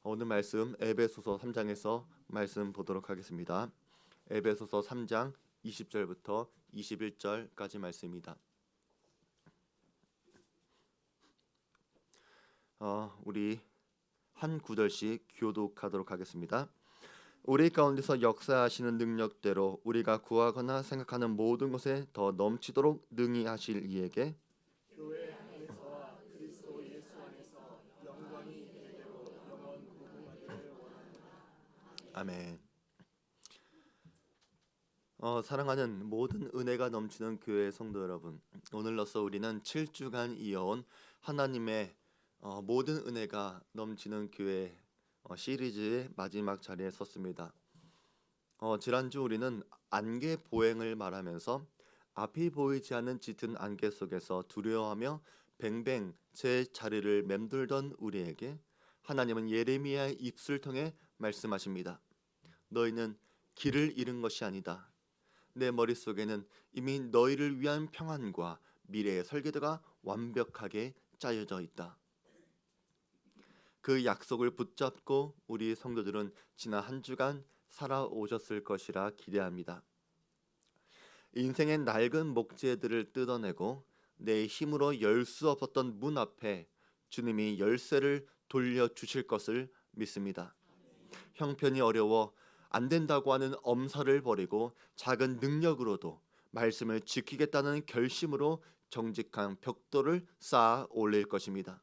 오늘 말씀 에베소서 3장에서 말씀 보도록 하겠습니다. 에베소서 3장 20절부터 21절까지 말씀입니다. 우리 한 구절씩 교독하도록 하겠습니다. 우리 가운데서 역사하시는 능력대로 우리가 구하거나 생각하는 모든 것에 더 넘치도록 능히 하실 이에게 교회 안에서와 그리스도 예수 안에서 영광이 대대로 영원 무궁하기를 원합니다. 아멘. 사랑하는 모든 은혜가 넘치는 교회 성도 여러분, 오늘로써 우리는 7주간 이어온 하나님의 모든 은혜가 넘치는 교회 시리즈의 마지막 자리에 섰습니다. 지난주 우리는 안개 보행을 말하면서 앞이 보이지 않는 짙은 안개 속에서 두려워하며 뱅뱅 제 자리를 맴돌던 우리에게 하나님은 예레미야의 입술 통해 말씀하십니다. 너희는 길을 잃은 것이 아니다. 내 머릿속에는 이미 너희를 위한 평안과 미래의 설계도가 완벽하게 짜여져 있다. 그 약속을 붙잡고 우리 성도들은 지난 한 주간 살아오셨을 것이라 기대합니다. 인생의 낡은 목재들을 뜯어내고 내 힘으로 열 수 없었던 문 앞에 주님이 열쇠를 돌려주실 것을 믿습니다. 형편이 어려워 안 된다고 하는 엄살을 버리고 작은 능력으로도 말씀을 지키겠다는 결심으로 정직한 벽돌을 쌓아 올릴 것입니다.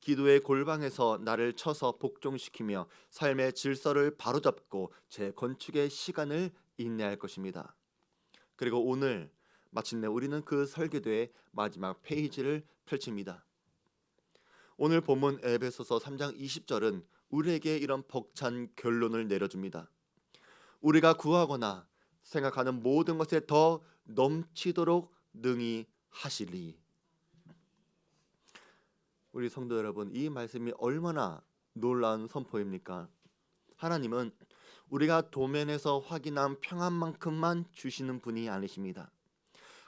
기도의 골방에서 나를 쳐서 복종시키며 삶의 질서를 바로잡고 재건축의 시간을 인내할 것입니다. 그리고 오늘 마침내 우리는 그 설계도의 마지막 페이지를 펼칩니다. 오늘 본문 에베소서 3장 20절은 우리에게 이런 벅찬 결론을 내려줍니다. 우리가 구하거나 생각하는 모든 것에 더 넘치도록 능히 하시리. 우리 성도 여러분, 이 말씀이 얼마나 놀라운 선포입니까? 하나님은 우리가 도면에서 확인한 평안만큼만 주시는 분이 아니십니다.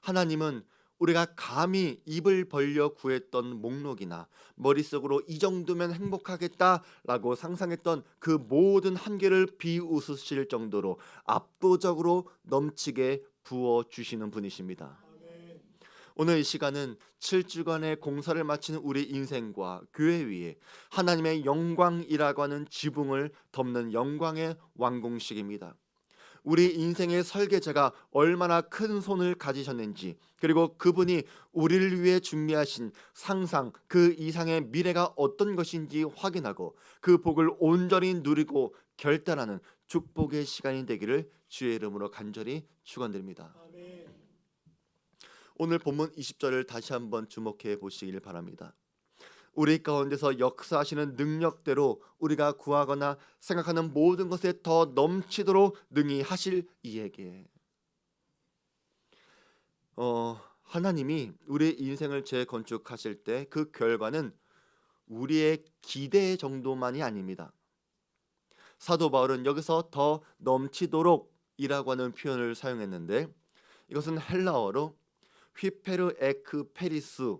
하나님은 우리가 감히 입을 벌려 구했던 목록이나 머릿속으로 이 정도면 행복하겠다라고 상상했던 그 모든 한계를 비웃으실 정도로 압도적으로 넘치게 부어주시는 분이십니다. 오늘 이 시간은 7주간의 공사를 마치는 우리 인생과 교회 위에 하나님의 영광이라고 하는 지붕을 덮는 영광의 완공식입니다. 우리 인생의 설계자가 얼마나 큰 손을 가지셨는지, 그리고 그분이 우리를 위해 준비하신 상상 그 이상의 미래가 어떤 것인지 확인하고 그 복을 온전히 누리고 결단하는 축복의 시간이 되기를 주의 이름으로 간절히 축원드립니다. 오늘 본문 20절을 다시 한번 주목해 보시길 바랍니다. 우리 가운데서 역사하시는 능력대로 우리가 구하거나 생각하는 모든 것에 더 넘치도록 능히 하실 이에게. 하나님이 우리 인생을 재건축하실 때 그 결과는 우리의 기대 정도만이 아닙니다. 사도 바울은 여기서 더 넘치도록 이라고 하는 표현을 사용했는데, 이것은 헬라어로 휘페르 에크 페리스,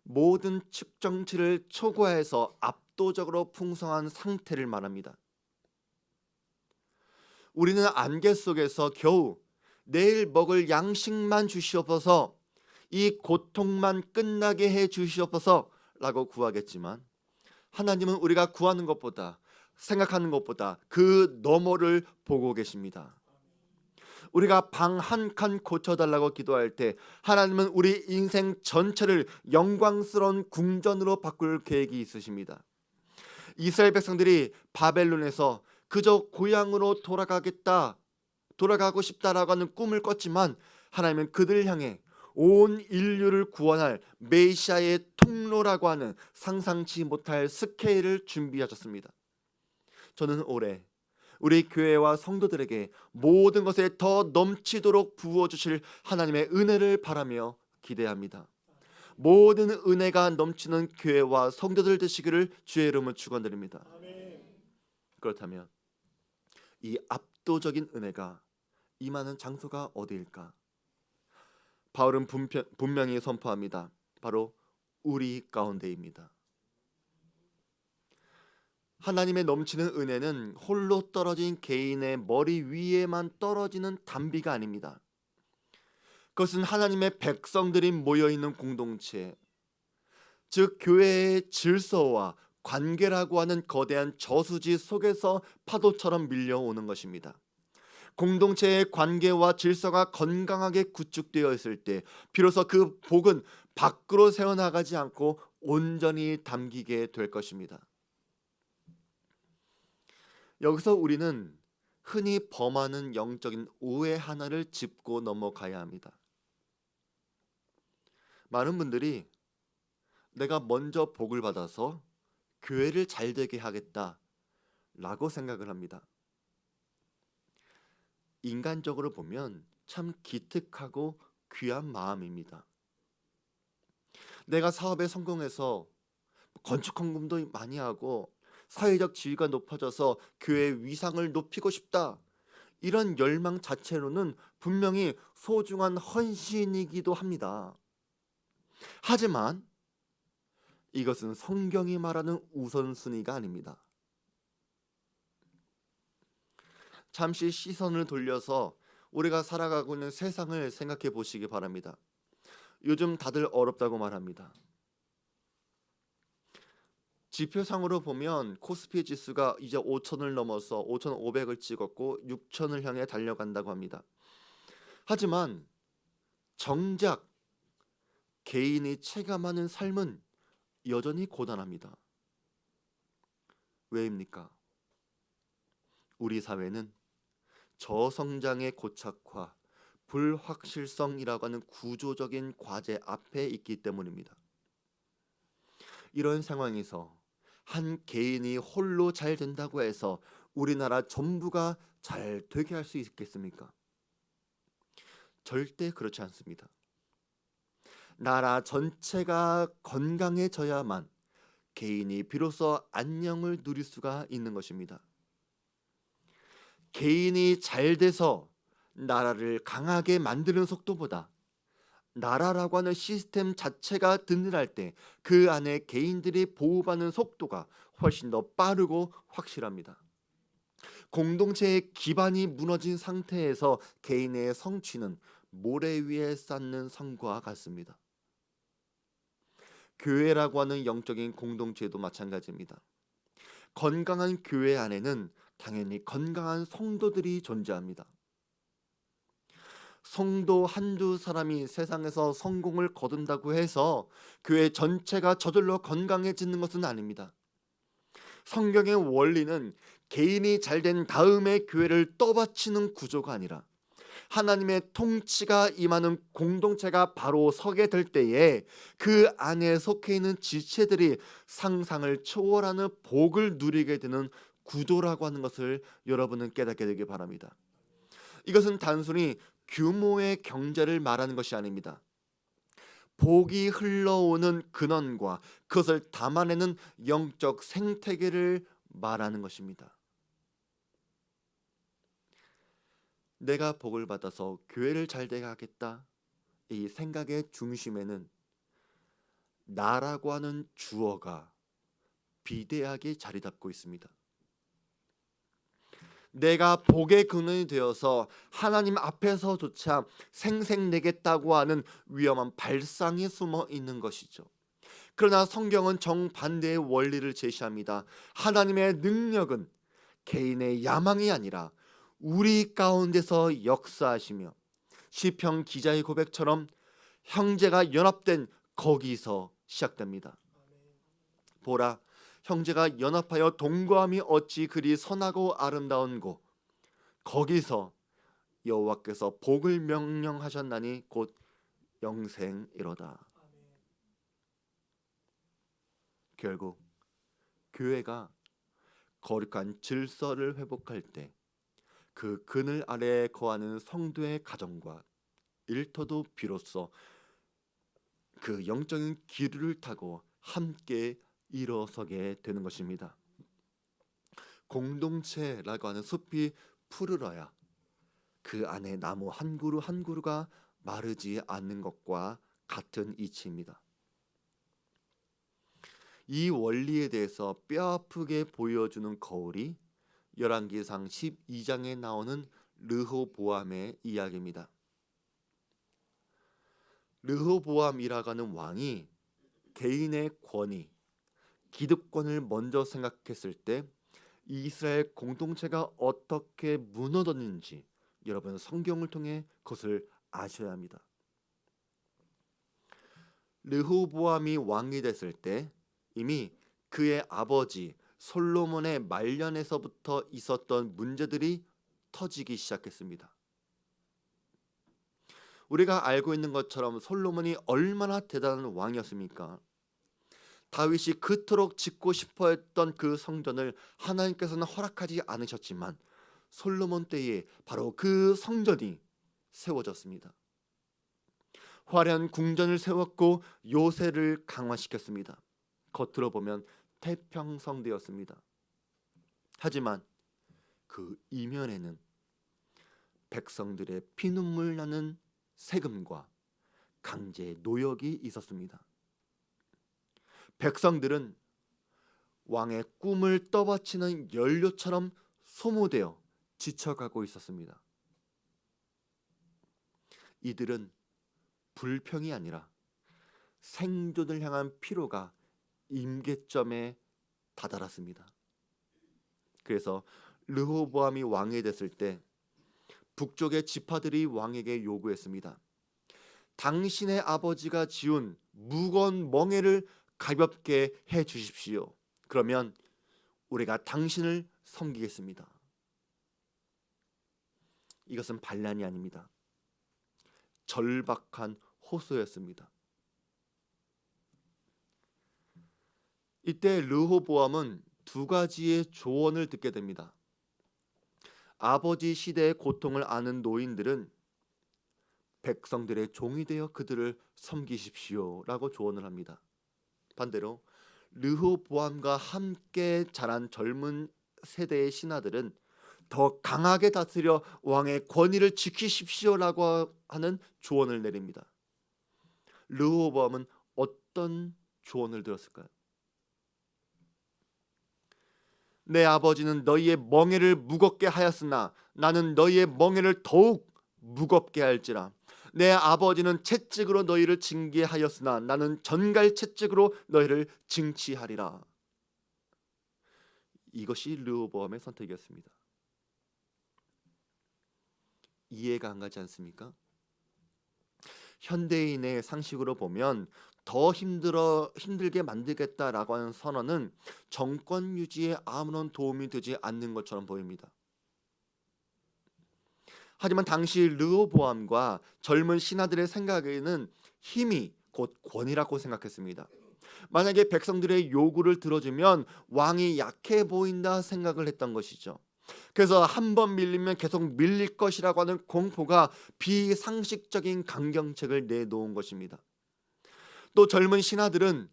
모든 측정치를 초과해서 압도적으로 풍성한 상태를 말합니다. 우리는 안개 속에서 겨우 내일 먹을 양식만 주시옵소서, 이 고통만 끝나게 해 주시옵소서 라고 구하겠지만, 하나님은 우리가 구하는 것보다 생각하는 것보다 그 너머를 보고 계십니다. 우리가 방 한 칸 고쳐달라고 기도할 때 하나님은 우리 인생 전체를 영광스러운 궁전으로 바꿀 계획이 있으십니다. 이스라엘 백성들이 바벨론에서 그저 고향으로 돌아가고 싶다라고 하는 꿈을 꿨지만, 하나님은 그들을 향해 온 인류를 구원할 메시아의 통로라고 하는 상상치 못할 스케일을 준비하셨습니다. 저는 올해 우리 교회와 성도들에게 모든 것에 더 넘치도록 부어주실 하나님의 은혜를 바라며 기대합니다. 모든 은혜가 넘치는 교회와 성도들 되시기를 주의 이름으로 축원드립니다. 그렇다면 이 압도적인 은혜가 임하는 장소가 어디일까? 바울은 분명히 선포합니다. 바로 우리 가운데입니다. 하나님의 넘치는 은혜는 홀로 떨어진 개인의 머리 위에만 떨어지는 단비가 아닙니다. 그것은 하나님의 백성들이 모여있는 공동체, 즉 교회의 질서와 관계라고 하는 거대한 저수지 속에서 파도처럼 밀려오는 것입니다. 공동체의 관계와 질서가 건강하게 구축되어 있을 때 비로소 그 복은 밖으로 새어나가지 않고 온전히 담기게 될 것입니다. 여기서 우리는 흔히 범하는 영적인 오해 하나를 짚고 넘어가야 합니다. 많은 분들이 내가 먼저 복을 받아서 교회를 잘 되게 하겠다라고 생각을 합니다. 인간적으로 보면 참 기특하고 귀한 마음입니다. 내가 사업에 성공해서 건축 헌금도 많이 하고 사회적 지위가 높아져서 교회의 위상을 높이고 싶다. 이런 열망 자체로는 분명히 소중한 헌신이기도 합니다. 하지만 이것은 성경이 말하는 우선순위가 아닙니다. 잠시 시선을 돌려서 우리가 살아가고 있는 세상을 생각해 보시기 바랍니다. 요즘 다들 어렵다고 말합니다. 지표상으로 보면 코스피 지수가 이제 5천을 넘어서 5,500을 찍었고 6천을 향해 달려간다고 합니다. 하지만 정작 개인이 체감하는 삶은 여전히 고단합니다. 왜입니까? 우리 사회는 저성장의 고착화, 불확실성이라고 하는 구조적인 과제 앞에 있기 때문입니다. 이런 상황에서 한 개인이 홀로 잘 된다고 해서 우리나라 전부가 잘 되게 할 수 있겠습니까? 절대 그렇지 않습니다. 나라 전체가 건강해져야만 개인이 비로소 안녕을 누릴 수가 있는 것입니다. 개인이 잘 돼서 나라를 강하게 만드는 속도보다 나라라고 하는 시스템 자체가 든든할 때 그 안에 개인들이 보호받는 속도가 훨씬 더 빠르고 확실합니다. 공동체의 기반이 무너진 상태에서 개인의 성취는 모래 위에 쌓는 성과 같습니다. 교회라고 하는 영적인 공동체도 마찬가지입니다. 건강한 교회 안에는 당연히 건강한 성도들이 존재합니다. 성도 한두 사람이 세상에서 성공을 거둔다고 해서 교회 전체가 저절로 건강해지는 것은 아닙니다. 성경의 원리는 개인이 잘된 다음에 교회를 떠받치는 구조가 아니라 하나님의 통치가 임하는 공동체가 바로 서게 될 때에 그 안에 속해 있는 지체들이 상상을 초월하는 복을 누리게 되는 구조라고 하는 것을 여러분은 깨닫게 되길 바랍니다. 이것은 단순히 규모의 경제를 말하는 것이 아닙니다. 복이 흘러오는 근원과 그것을 담아내는 영적 생태계를 말하는 것입니다. 내가 복을 받아서 교회를 잘 되게 하겠다. 이 생각의 중심에는 나라고 하는 주어가 비대하게 자리 잡고 있습니다. 내가 복의 근원이 되어서 하나님 앞에서조차 생색내겠다고 하는 위험한 발상이 숨어 있는 것이죠. 그러나 성경은 정반대의 원리를 제시합니다. 하나님의 능력은 개인의 야망이 아니라 우리 가운데서 역사하시며 시편 기자의 고백처럼 형제가 연합된 거기서 시작됩니다. 보라, 형제가 연합하여 동거함이 어찌 그리 선하고 아름다운고 거기서 여호와께서 복을 명령하셨나니 곧 영생이로다. 결국 교회가 거룩한 질서를 회복할 때 그 그늘 아래에 거하는 성도의 가정과 일터도 비로소 그 영적인 기류를 타고 함께 일어서게 되는 것입니다. 공동체라고 하는 숲이 푸르러야 그 안에 나무 한 그루 한 그루가 마르지 않는 것과 같은 이치입니다. 이 원리에 대해서 뼈아프게 보여주는 거울이 열왕기상 12장에 나오는 르호보암의 이야기입니다. 르호보암이라고 하는 왕이 개인의 권위, 기득권을 먼저 생각했을 때 이스라엘 공동체가 어떻게 무너졌는지 여러분 성경을 통해 그것을 아셔야 합니다. 르호보암이 왕이 됐을 때 이미 그의 아버지 솔로몬의 말년에서부터 있었던 문제들이 터지기 시작했습니다. 우리가 알고 있는 것처럼 솔로몬이 얼마나 대단한 왕이었습니까? 다윗이 그토록 짓고 싶어 했던 그 성전을 하나님께서는 허락하지 않으셨지만 솔로몬 때에 바로 그 성전이 세워졌습니다. 화려한 궁전을 세웠고 요새를 강화시켰습니다. 겉으로 보면 태평성대였습니다. 하지만 그 이면에는 백성들의 피눈물 나는 세금과 강제 노역이 있었습니다. 백성들은 왕의 꿈을 떠받치는 연료처럼 소모되어 지쳐가고 있었습니다. 이들은 불평이 아니라 생존을 향한 피로가 임계점에 다다랐습니다. 그래서 르호보암이 왕이 됐을 때 북쪽의 지파들이 왕에게 요구했습니다. 당신의 아버지가 지은 무거운 멍에를 가볍게 해 주십시오. 그러면 우리가 당신을 섬기겠습니다. 이것은 반란이 아닙니다. 절박한 호소였습니다. 이때 르호보암은 두 가지의 조언을 듣게 됩니다. 아버지 시대의 고통을 아는 노인들은 백성들의 종이 되어 그들을 섬기십시오라고 조언을 합니다. 반대로 르호보암과 함께 자란 젊은 세대의 신하들은 더 강하게 다스려 왕의 권위를 지키십시오라고 하는 조언을 내립니다. 르호보암은 어떤 조언을 들었을까요? 내 아버지는 너희의 멍에를 무겁게 하였으나 나는 너희의 멍에를 더욱 무겁게 할지라. 내 아버지는 채찍으로 너희를 징계하였으나 나는 전갈 채찍으로 너희를 징치하리라. 이것이 르호보암의 선택이었습니다. 이해가 안 가지 않습니까? 현대인의 상식으로 보면 더 힘들게 만들겠다라고 하는 선언은 정권 유지에 아무런 도움이 되지 않는 것처럼 보입니다. 하지만 당시 르호보암과 젊은 신하들의 생각에는 힘이 곧 권위라고 생각했습니다. 만약에 백성들의 요구를 들어주면 왕이 약해 보인다 생각을 했던 것이죠. 그래서 한 번 밀리면 계속 밀릴 것이라고 하는 공포가 비상식적인 강경책을 내놓은 것입니다. 또 젊은 신하들은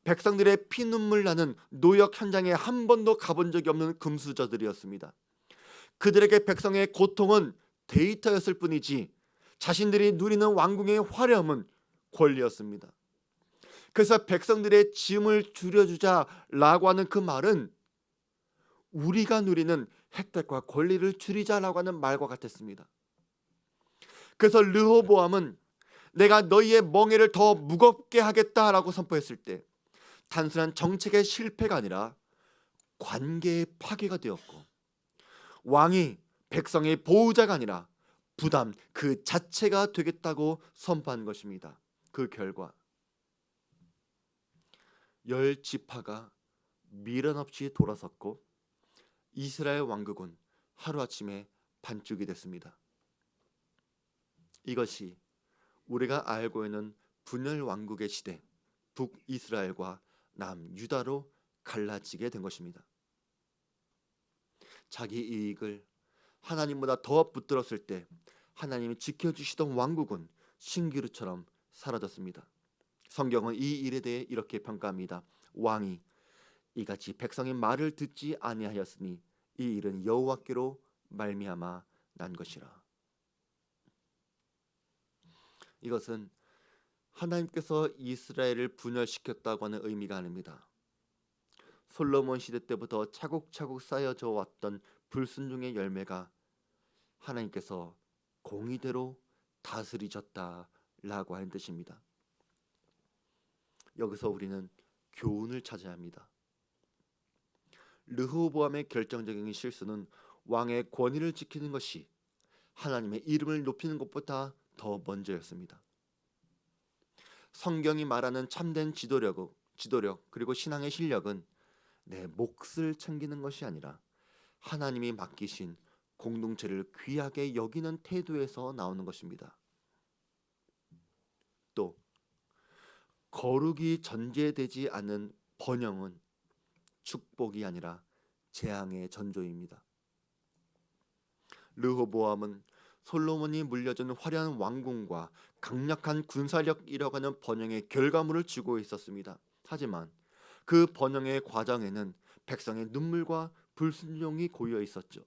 백성들의 피눈물 나는 노역 현장에 한 번도 가본 적이 없는 금수저들이었습니다. 그들에게 백성의 고통은 데이터였을 뿐이지 자신들이 누리는 왕궁의 화려함은 권리였습니다. 그래서 백성들의 짐을 줄여주자라고 하는 그 말은 우리가 누리는 혜택과 권리를 줄이자라고 하는 말과 같았습니다. 그래서 르호보암은 내가 너희의 멍에를 더 무겁게 하겠다라고 선포했을 때 단순한 정책의 실패가 아니라 관계의 파괴가 되었고 왕이 백성의 보호자가 아니라 부담 그 자체가 되겠다고 선포한 것입니다. 그 결과 10지파가 미련 없이 돌아섰고 이스라엘 왕국은 하루아침에 반죽이 됐습니다. 이것이 우리가 알고 있는 분열 왕국의 시대 북이스라엘과 남유다로 갈라지게 된 것입니다. 자기 이익을 하나님보다 더 붙들었을 때 하나님이 지켜주시던 왕국은 신기루처럼 사라졌습니다. 성경은 이 일에 대해 이렇게 평가합니다. 왕이 이같이 백성의 말을 듣지 아니하였으니 이 일은 여호와께로 말미암아 난 것이라. 이것은 하나님께서 이스라엘을 분열시켰다고 하는 의미가 아닙니다. 솔로몬 시대 때부터 차곡차곡 쌓여져 왔던 불순종의 열매가 하나님께서 공의대로 다스리셨다라고 하는 뜻입니다. 여기서 우리는 교훈을 찾아야 합니다. 르호보암의 결정적인 실수는 왕의 권위를 지키는 것이 하나님의 이름을 높이는 것보다 더 먼저였습니다. 성경이 말하는 참된 지도력 그리고 신앙의 실력은 내 몫을 챙기는 것이 아니라 하나님이 맡기신 공동체를 귀하게 여기는 태도에서 나오는 것입니다. 또 거룩이 전제되지 않은 번영은 축복이 아니라 재앙의 전조입니다. 르호보암은 솔로몬이 물려준 화려한 왕궁과 강력한 군사력이라고 하는 번영의 결과물을 주고 있었습니다. 하지만 그 번영의 과정에는 백성의 눈물과 불순종이 고여 있었죠.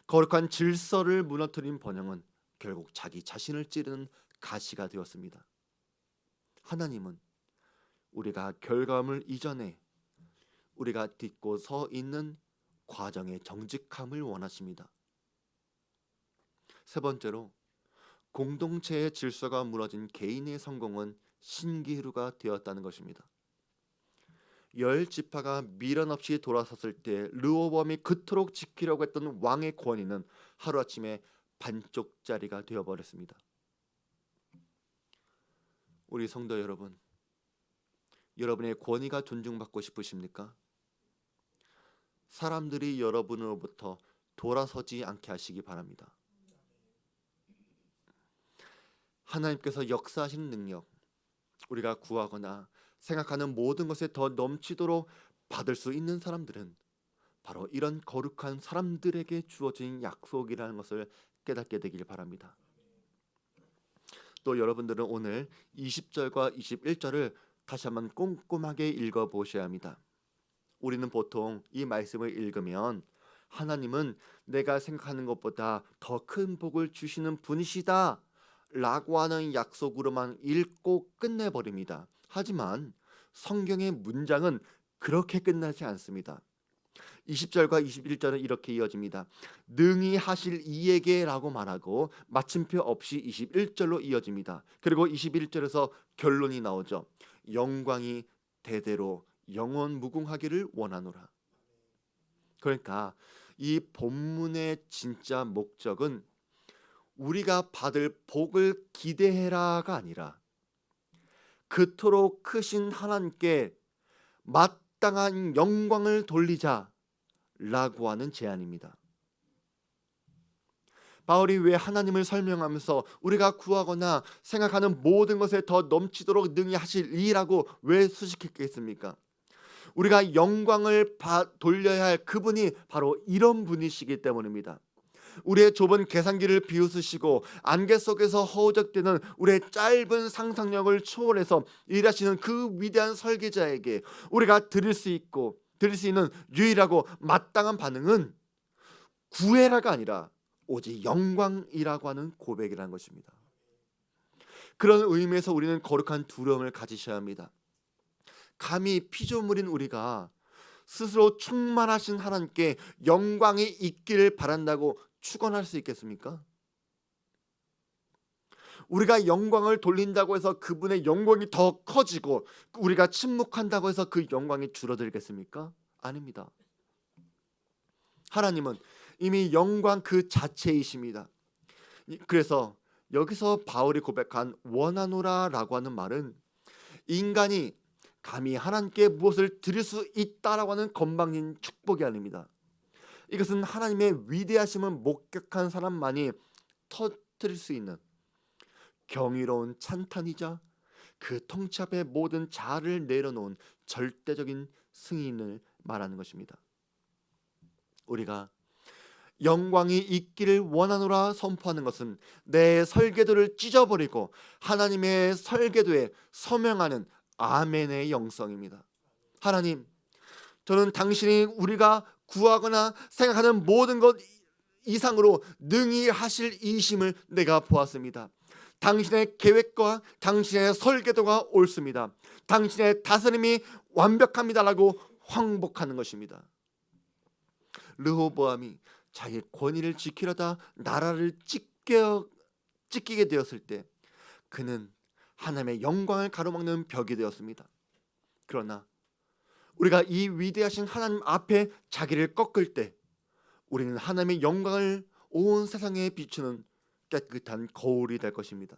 거룩한 질서를 무너뜨린 번영은 결국 자기 자신을 찌르는 가시가 되었습니다. 하나님은 우리가 결과물 이전에 우리가 딛고 서 있는 과정의 정직함을 원하십니다. 세 번째로, 공동체의 질서가 무너진 개인의 성공은 신기루가 되었다는 것입니다. 10지파가 미련 없이 돌아섰을 때 르호보암이 그토록 지키려고 했던 왕의 권위는 하루아침에 반쪽짜리가 되어버렸습니다. 우리 성도 여러분, 여러분의 권위가 존중받고 싶으십니까? 사람들이 여러분으로부터 돌아서지 않게 하시기 바랍니다. 하나님께서 역사하시는 능력, 우리가 구하거나 생각하는 모든 것에 더 넘치도록 받을 수 있는 사람들은 바로 이런 거룩한 사람들에게 주어진 약속이라는 것을 깨닫게 되길 바랍니다. 또 여러분들은 오늘 20절과 21절을 다시 한번 꼼꼼하게 읽어보셔야 합니다. 우리는 보통 이 말씀을 읽으면 하나님은 내가 생각하는 것보다 더 큰 복을 주시는 분이시다 라고 하는 약속으로만 읽고 끝내버립니다. 하지만 성경의 문장은 그렇게 끝나지 않습니다. 20절과 21절은 이렇게 이어집니다. 능히 하실 이에게 라고 말하고 마침표 없이 21절로 이어집니다. 그리고 21절에서 결론이 나오죠. 영광이 대대로 영원 무궁하기를 원하노라. 그러니까 이 본문의 진짜 목적은 우리가 받을 복을 기대해라가 아니라 그토록 크신 하나님께 마땅한 영광을 돌리자 라고 하는 제안입니다. 바울이 왜 하나님을 설명하면서 우리가 구하거나 생각하는 모든 것에 더 넘치도록 능히 하실 이라고 왜 수식했겠습니까? 우리가 영광을 돌려야 할 그분이 바로 이런 분이시기 때문입니다. 우리의 좁은 계산기를 비웃으시고 안개 속에서 허우적대는 우리의 짧은 상상력을 초월해서 일하시는 그 위대한 설계자에게 우리가 드릴 수 있는 유일하고 마땅한 반응은 구애라가 아니라 오직 영광이라고 하는 고백이라는 것입니다. 그런 의미에서 우리는 거룩한 두려움을 가지셔야 합니다. 감히 피조물인 우리가 스스로 충만하신 하나님께 영광이 있기를 바란다고 축원할 수 있겠습니까? 우리가 영광을 돌린다고 해서 그분의 영광이 더 커지고 우리가 침묵한다고 해서 그 영광이 줄어들겠습니까? 아닙니다. 하나님은 이미 영광 그 자체이십니다. 그래서 여기서 바울이 고백한 원하노라라고 하는 말은 인간이 감히 하나님께 무엇을 드릴 수 있다라고 하는 건방진 축복이 아닙니다. 이것은 하나님의 위대하심을 목격한 사람만이 터뜨릴 수 있는 경이로운 찬탄이자 그 통치 앞에 모든 자아를 내려놓은 절대적인 승인을 말하는 것입니다. 우리가 영광이 있기를 원하노라 선포하는 것은 내 설계도를 찢어버리고 하나님의 설계도에 서명하는 아멘의 영성입니다. 하나님, 저는 당신이 우리가 구하거나 생각하는 모든 것 이상으로 능히 하실 이심을 내가 보았습니다. 당신의 계획과 당신의 설계도가 옳습니다. 당신의 다스림이 완벽합니다라고 황복하는 것입니다. 르호보암이 자기의 권위를 지키려다 나라를 찢기게 되었을 때 그는 하나님의 영광을 가로막는 벽이 되었습니다. 그러나 우리가 이 위대하신 하나님 앞에 자기를 꺾을 때 우리는 하나님의 영광을 온 세상에 비추는 깨끗한 거울이 될 것입니다.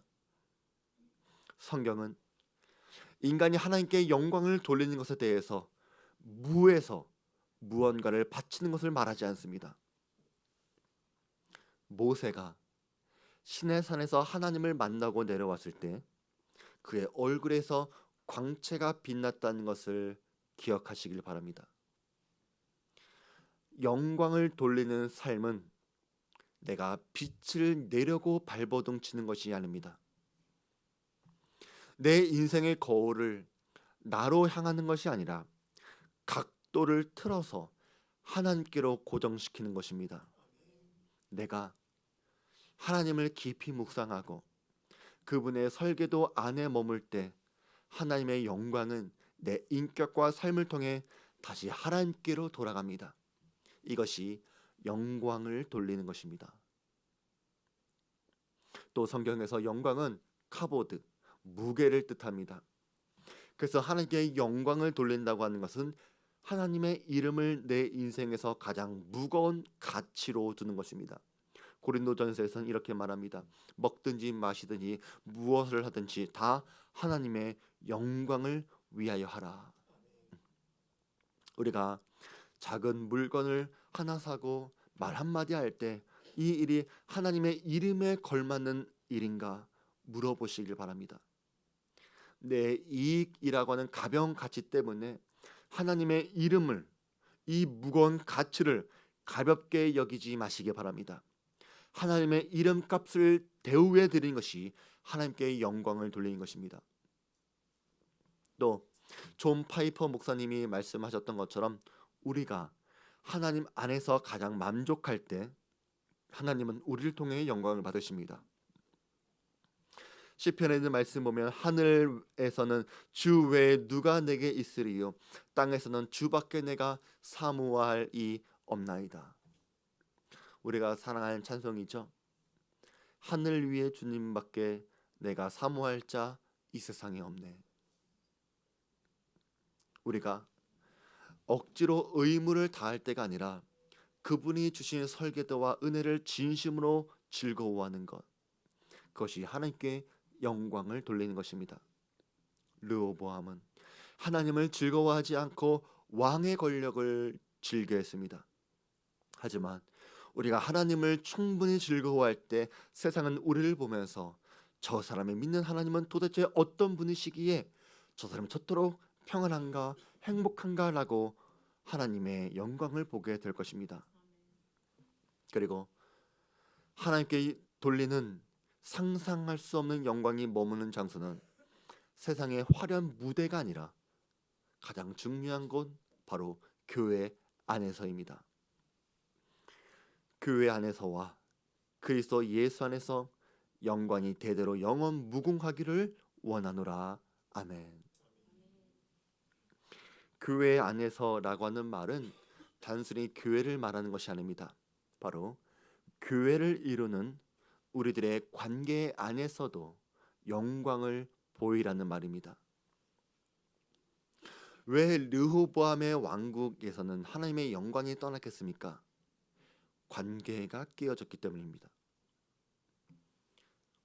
성경은 인간이 하나님께 영광을 돌리는 것에 대해서 무에서 무언가를 바치는 것을 말하지 않습니다. 모세가 시내산에서 하나님을 만나고 내려왔을 때 그의 얼굴에서 광채가 빛났다는 것을 기억하시길 바랍니다. 영광을 돌리는 삶은 내가 빛을 내려고 발버둥 치는 것이 아닙니다. 내 인생의 거울을 나로 향하는 것이 아니라 각도를 틀어서 하나님께로 고정시키는 것입니다. 내가 하나님을 깊이 묵상하고 그분의 설계도 안에 머물 때 하나님의 영광은 내 인격과 삶을 통해 다시 하나님께로 돌아갑니다. 이것이 영광을 돌리는 것입니다. 또 성경에서 영광은 카보드, 무게를 뜻합니다. 그래서 하나님께 영광을 돌린다고 하는 것은 하나님의 이름을 내 인생에서 가장 무거운 가치로 두는 것입니다. 고린도전서에서는 이렇게 말합니다. 먹든지 마시든지 무엇을 하든지 다 하나님의 영광을 위하여 하라. 우리가 작은 물건을 하나 사고 말 한마디 할 때 이 일이 하나님의 이름에 걸맞는 일인가 물어보시길 바랍니다. 내 이익이라고 하는 가벼운 가치 때문에 하나님의 이름을, 이 무거운 가치를 가볍게 여기지 마시기 바랍니다. 하나님의 이름값을 대우해 드리는 것이 하나님께 영광을 돌리는 것입니다. 또 존 파이퍼 목사님이 말씀하셨던 것처럼 우리가 하나님 안에서 가장 만족할 때 하나님은 우리를 통해 영광을 받으십니다. 시편에 있는 말씀 보면 하늘에서는 주 외에 누가 내게 있으리요 땅에서는 주밖에 내가 사모할이 없나이다. 우리가 사랑하는 찬송이죠. 하늘 위에 주님밖에 내가 사모할 자 이 세상에 없네. 우리가 억지로 의무를 다할 때가 아니라 그분이 주신 설계도와 은혜를 진심으로 즐거워하는 것, 그것이 하나님께 영광을 돌리는 것입니다. 르호보암은 하나님을 즐거워하지 않고 왕의 권력을 즐겨했습니다. 하지만 우리가 하나님을 충분히 즐거워할 때 세상은 우리를 보면서 저 사람이 믿는 하나님은 도대체 어떤 분이시기에 저 사람이 저토록 평안한가 행복한가 라고 하나님의 영광을 보게 될 것입니다. 그리고 하나님께 돌리는 상상할 수 없는 영광이 머무는 장소는 세상의 화려한 무대가 아니라 가장 중요한 곳 바로 교회 안에서입니다. 교회 안에서와 그리스도 예수 안에서 영광이 대대로 영원 무궁하기를 원하노라. 아멘. 교회 안에서라고 하는 말은 단순히 교회를 말하는 것이 아닙니다. 바로 교회를 이루는 우리들의 관계 안에서도 영광을 보이라는 말입니다. 왜 르호보암의 왕국에서는 하나님의 영광이 떠났겠습니까? 관계가 깨어졌기 때문입니다.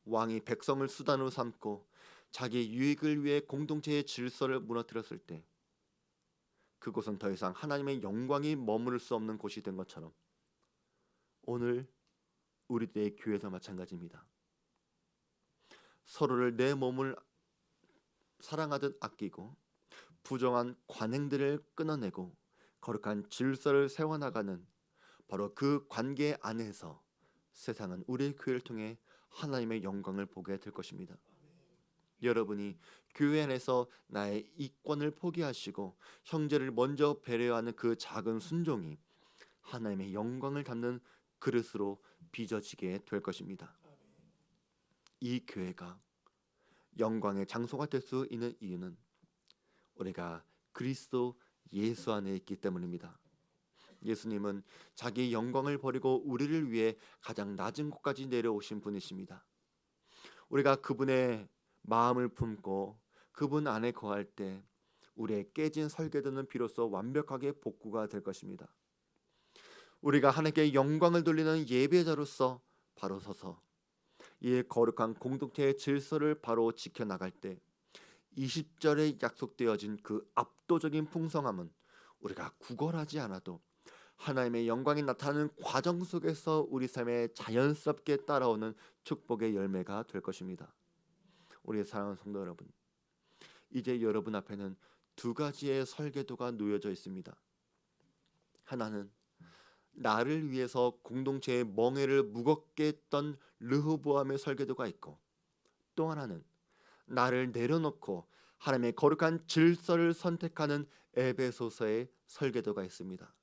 왕이 백성을 수단으로 삼고 자기 유익을 위해 공동체의 질서를 무너뜨렸을 때 그곳은 더 이상 하나님의 영광이 머무를 수 없는 곳이 된 것처럼 오늘 우리들의 교회도 마찬가지입니다. 서로를 내 몸을 사랑하듯 아끼고 부정한 관행들을 끊어내고 거룩한 질서를 세워나가는 바로 그 관계 안에서 세상은 우리의 교회를 통해 하나님의 영광을 보게 될 것입니다. 여러분이 교회 안에서 나의 이권을 포기하시고 형제를 먼저 배려하는 그 작은 순종이 하나님의 영광을 담는 그릇으로 빚어지게 될 것입니다. 이 교회가 영광의 장소가 될 수 있는 이유는 우리가 그리스도 예수 안에 있기 때문입니다. 예수님은 자기 영광을 버리고 우리를 위해 가장 낮은 곳까지 내려오신 분이십니다. 우리가 그분의 마음을 품고 그분 안에 거할 때 우리의 깨진 설계도는 비로소 완벽하게 복구가 될 것입니다. 우리가 하나님께 영광을 돌리는 예배자로서 바로 서서 이 거룩한 공동체의 질서를 바로 지켜나갈 때 20절에 약속되어진 그 압도적인 풍성함은 우리가 구걸하지 않아도 하나님의 영광이 나타나는 과정 속에서 우리 삶에 자연스럽게 따라오는 축복의 열매가 될 것입니다. 우리 사랑하는 성도 여러분, 이제 여러분 앞에는 두 가지의 설계도가 놓여져 있습니다. 하나는 나를 위해서 공동체의 멍에를 무겁게 했던 르호보암의 설계도가 있고, 또 하나는 나를 내려놓고 하나님의 거룩한 질서를 선택하는 에베소서의 설계도가 있습니다.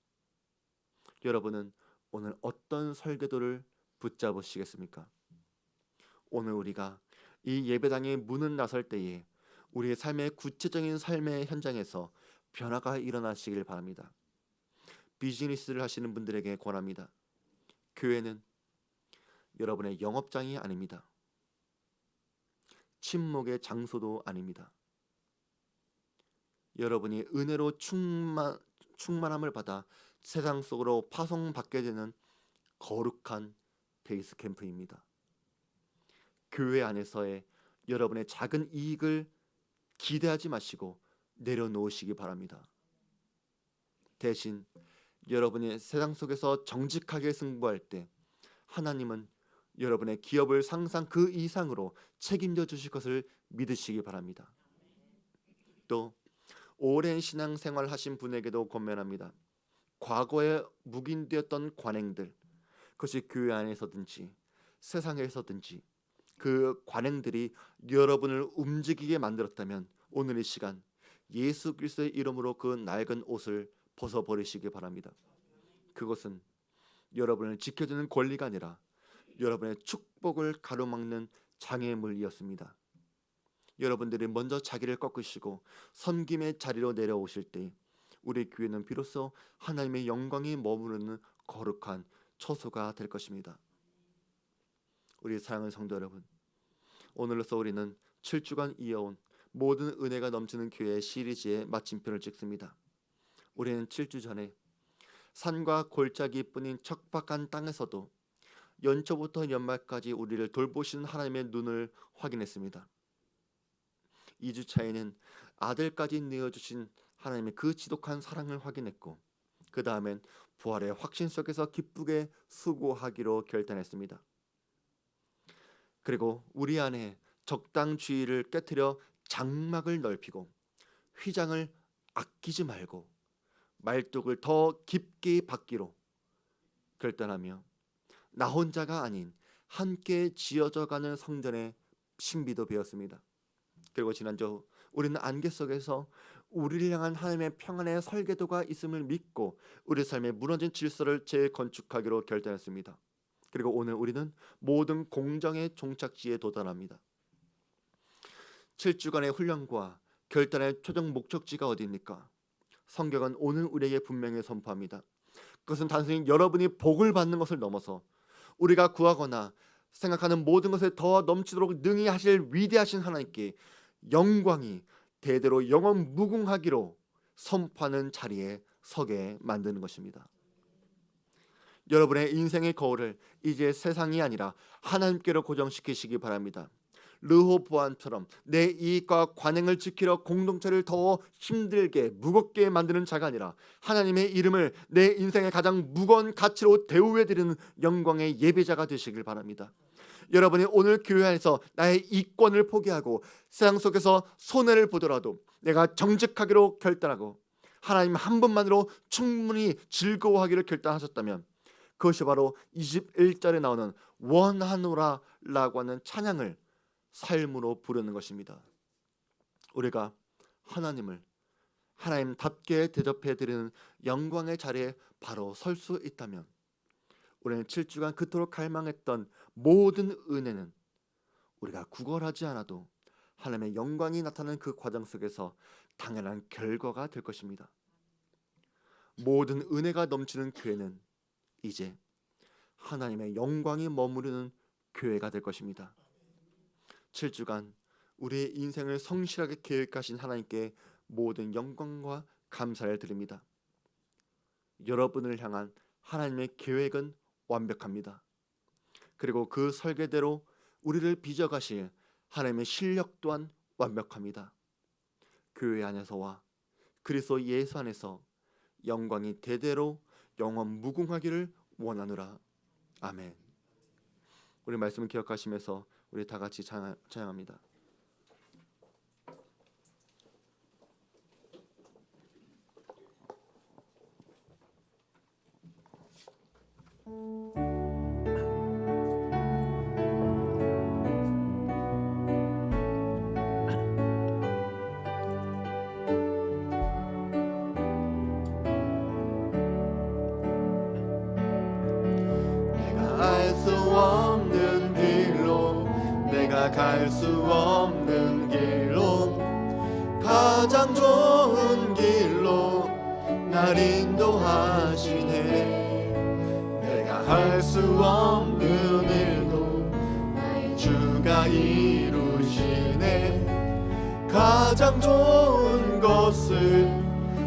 여러분은 오늘 어떤 설계도를 붙잡으시겠습니까? 오늘 우리가 이 예배당의 문을 나설 때에 우리의 삶의 구체적인 삶의 현장에서 변화가 일어나시길 바랍니다. 비즈니스를 하시는 분들에게 권합니다. 교회는 여러분의 영업장이 아닙니다. 침묵의 장소도 아닙니다. 여러분이 은혜로 충만함을 받아 세상 속으로 파송받게 되는 거룩한 베이스 캠프입니다. 교회 안에서의 여러분의 작은 이익을 기대하지 마시고 내려놓으시기 바랍니다. 대신 여러분이 세상 속에서 정직하게 승부할 때 하나님은 여러분의 기업을 항상 그 이상으로 책임져 주실 것을 믿으시기 바랍니다. 또 오랜 신앙생활 하신 분에게도 권면합니다. 과거에 묵인되었던 관행들, 그것이 교회 안에서든지 세상에서든지 그 관행들이 여러분을 움직이게 만들었다면 오늘 이 시간 예수 그리스도의 이름으로 그 낡은 옷을 벗어버리시기 바랍니다. 그것은 여러분을 지켜주는 권리가 아니라 여러분의 축복을 가로막는 장애물이었습니다. 여러분들이 먼저 자기를 꺾으시고 섬김의 자리로 내려오실 때 우리 교회는 비로소 하나님의 영광이 머무르는 거룩한 처소가 될 것입니다. 우리 사랑하는 성도 여러분, 오늘로서 우리는 7주간 이어온 모든 은혜가 넘치는 교회 시리즈의 마침표를 찍습니다. 우리는 7주 전에 산과 골짜기뿐인 척박한 땅에서도 연초부터 연말까지 우리를 돌보시는 하나님의 눈을 확인했습니다. 2주 차에는 아들까지 내어주신 하나님의 그 지독한 사랑을 확인했고, 그 다음엔 부활의 확신 속에서 기쁘게 수고하기로 결단했습니다. 그리고 우리 안에 적당주의를 깨트려 장막을 넓히고 휘장을 아끼지 말고 말뚝을 더 깊게 받기로 결단하며 나 혼자가 아닌 함께 지어져가는 성전의 신비도 배웠습니다. 그리고 지난주 우리는 안개 속에서 우리를 향한 하나님의 평안의 설계도가 있음을 믿고 우리 삶의 무너진 질서를 재건축하기로 결단했습니다. 그리고 오늘 우리는 모든 공정의 종착지에 도달합니다. 7주간의 훈련과 결단의 최종 목적지가 어디입니까? 성경은 오늘 우리에게 분명히 선포합니다. 그것은 단순히 여러분이 복을 받는 것을 넘어서 우리가 구하거나 생각하는 모든 것에 더 넘치도록 능히 하실 위대하신 하나님께 영광이 대대로 영원 무궁하기로 선포하는 자리에 서게 만드는 것입니다. 여러분의 인생의 거울을 이제 세상이 아니라 하나님께로 고정시키시기 바랍니다. 르호보암처럼 내 이익과 관행을 지키려 공동체를 더 힘들게 무겁게 만드는 자가 아니라 하나님의 이름을 내 인생의 가장 무거운 가치로 대우해드리는 영광의 예배자가 되시길 바랍니다. 여러분이 오늘 교회 안에서 나의 이권을 포기하고 세상 속에서 손해를 보더라도 내가 정직하기로 결단하고 하나님 한 분만으로 충분히 즐거워하기를 결단하셨다면 그것이 바로 21절에 나오는 원하노라라고 하는 찬양을 삶으로 부르는 것입니다. 우리가 하나님을 하나님답게 대접해드리는 영광의 자리에 바로 설 수 있다면 우리는 7주간 그토록 갈망했던 모든 은혜는 우리가 구걸하지 않아도 하나님의 영광이 나타나는 그 과정 속에서 당연한 결과가 될 것입니다. 모든 은혜가 넘치는 교회는 이제 하나님의 영광이 머무르는 교회가 될 것입니다. 7주간 우리의 인생을 성실하게 계획하신 하나님께 모든 영광과 감사를 드립니다. 여러분을 향한 하나님의 계획은 완벽합니다. 그리고 그 설계대로 우리를 빚어가실 하나님의 실력 또한 완벽합니다. 교회 안에서와 그리스도 예수 안에서 영광이 대대로 영원 무궁하기를 원하노라. 아멘. 우리 말씀을 기억하시면서 우리 다 같이 찬양합니다. 알 수 없는 길로 내가 갈 수 없는 길로 가장 좋은 길로 날 인도하시네. 내가 할 수 없는 일도 나의 주가 이루시네. 가장 좋은 것을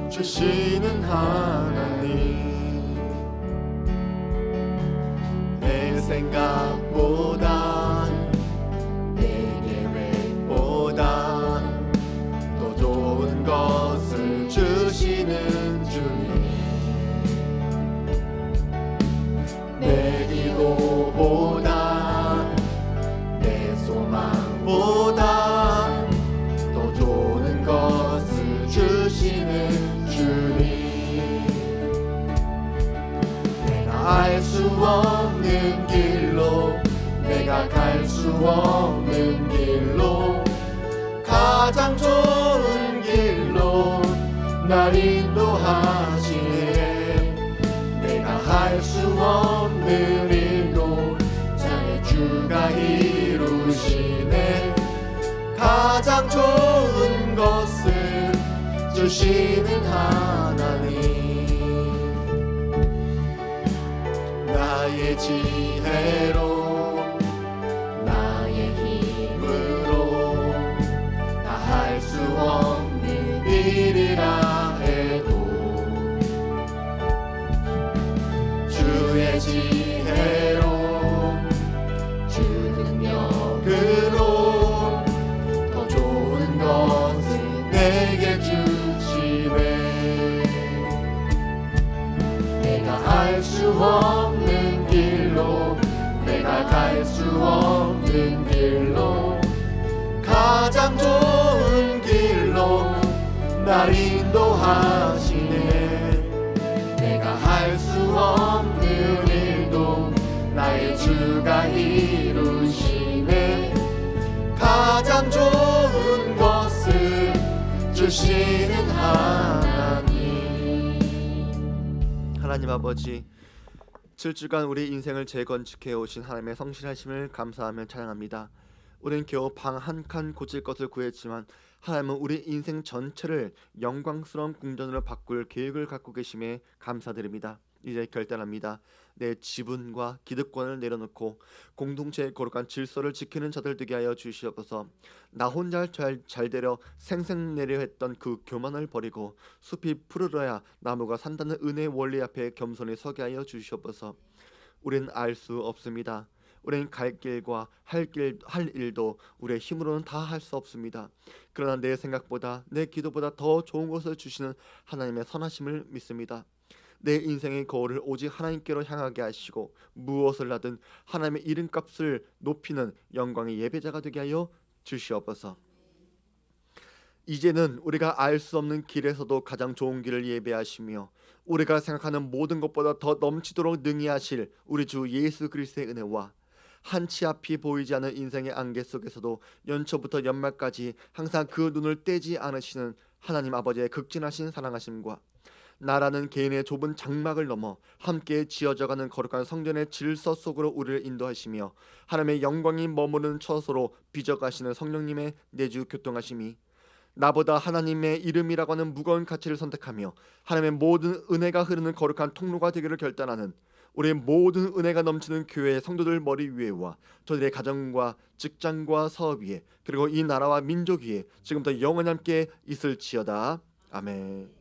주시는 하나님. 내 생각보다 내 계획보다 더 좋은 것을 주시는 주님. 내 기도보다 내 소망보다 더 좋은 것을 주시는 주님. 알 수 없는 길로 내가 갈 수 없는 길로 가장 좋은 길로 날 인도하시네. 내가 할 수 없는 일도 나의 주가 이루시네. 가장 좋은 것을 주시는 하나님. 나의 지혜로 나의 힘으로 다 할 수 없는 일이라 해도 주의 지혜로 주 능력으로 더 좋은 것을 내게 주시네. 내가 할 수 없는 길로 내가 갈 수 없는 길로 가장 좋은 길로 날 인도하시네. 내가 할 수 없는 일도 나의 주가 이루시네. 가장 좋은 것을 주시는 하나님. 하나님 아버지, 7주간 우리 인생을 재건축해 오신 하나님의 성실하심을 감사하며 찬양합니다. 우리는 겨우 방 한 칸 고칠 것을 구했지만 하나님은 우리 인생 전체를 영광스러운 궁전으로 바꿀 계획을 갖고 계심에 감사드립니다. 이제 결단합니다. 내 지분과 기득권을 내려놓고 공동체의 거룩한 질서를 지키는 자들 되게 하여 주시옵소서. 나 혼자 잘 되려 생색내려 했던 그 교만을 버리고 숲이 푸르러야 나무가 산다는 은혜의 원리 앞에 겸손히 서게 하여 주시옵소서. 우리는 알 수 없습니다. 우리는 갈 길과 할 일도 우리의 힘으로는 다 할 수 없습니다. 그러나 내 생각보다 내 기도보다 더 좋은 것을 주시는 하나님의 선하심을 믿습니다. 내 인생의 거울을 오직 하나님께로 향하게 하시고 무엇을 하든 하나님의 이름값을 높이는 영광의 예배자가 되게 하여 주시옵소서. 이제는 우리가 알 수 없는 길에서도 가장 좋은 길을 예배하시며 우리가 생각하는 모든 것보다 더 넘치도록 능히 하실 우리 주 예수 그리스도의 은혜와 한치 앞이 보이지 않는 인생의 안개 속에서도 연초부터 연말까지 항상 그 눈을 떼지 않으시는 하나님 아버지의 극진하신 사랑하심과 나라는 개인의 좁은 장막을 넘어 함께 지어져가는 거룩한 성전의 질서 속으로 우리를 인도하시며 하나님의 영광이 머무르는 처소로 빚어가시는 성령님의 내주 교통하심이 나보다 하나님의 이름이라고 하는 무거운 가치를 선택하며 하나님의 모든 은혜가 흐르는 거룩한 통로가 되기를 결단하는 우리의 모든 은혜가 넘치는 교회의 성도들 머리 위에와 저들의 가정과 직장과 사업 위에 그리고 이 나라와 민족 위에 지금부터 영원히 함께 있을지어다. 아멘.